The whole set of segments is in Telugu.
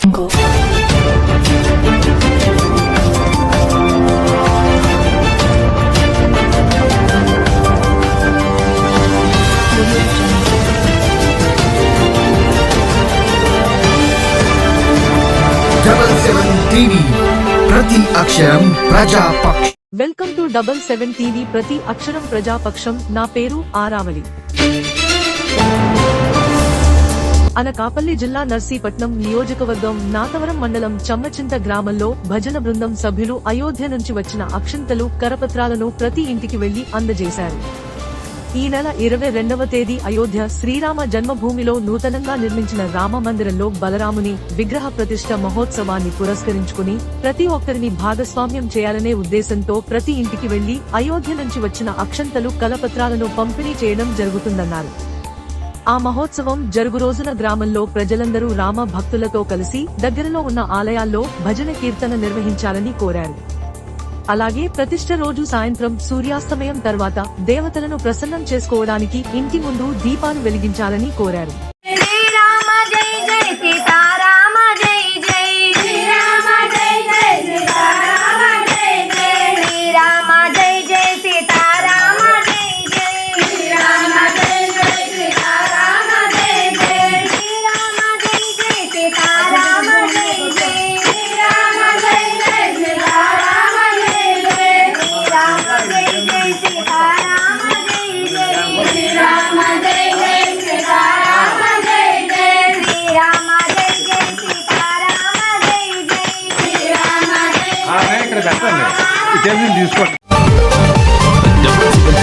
ప్రతి అక్షరం ప్రజాపక్షం. వెల్కమ్ టు 77 టీవీ ప్రతి అక్షరం ప్రజాపక్షం. నా పేరు ఆరావళి. అనకాపల్లి జిల్లా నర్సీపట్నం నియోజకవర్గం నాతవరం మండలం చమ్మచింత గ్రామంలో భజన బృందం సభ్యులు అయోధ్య నుంచి వచ్చిన అక్షింతలు కరపత్రాలను ప్రతి ఇంటికి వెళ్లి అందజేశారు. ఈ నెల 22వ తేదీ అయోధ్య శ్రీరామ జన్మభూమిలో నూతనంగా నిర్మించిన రామ మందిరంలో బలరాముని విగ్రహ ప్రతిష్ఠ మహోత్సవాన్ని పురస్కరించుకుని ప్రతి ఒక్కరిని భాగస్వామ్యం చేయాలనే ఉద్దేశంతో ప్రతి ఇంటికి వెళ్లి అయోధ్య నుంచి వచ్చిన అక్షంతలు కలపత్రాలను పంపిణీ చేయడం జరుగుతుందన్నారు. ఆ మహోత్సవం జరుగు రోజున గ్రామంలో ప్రజలందరూ రామ భక్తులతో కలిసి దగ్గరలో ఉన్న ఆలయాల్లో భజన కీర్తన నిర్వహించాలని కోరారు. అలాగే ప్రతిష్ఠ రోజు సాయంత్రం సూర్యాస్తమయం తర్వాత దేవతలను ప్రసన్నం చేసుకోవడానికి ఇంటి ముందు దీపాలు వెలిగించాలని కోరారు.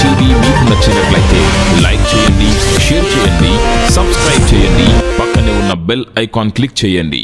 టీవీ మీకు నచ్చినట్లయితే లైక్ చేయండి, షేర్ చేయండి, సబ్స్క్రైబ్ చేయండి, పక్కనే ఉన్న బెల్ ఐకాన్ క్లిక్ చేయండి.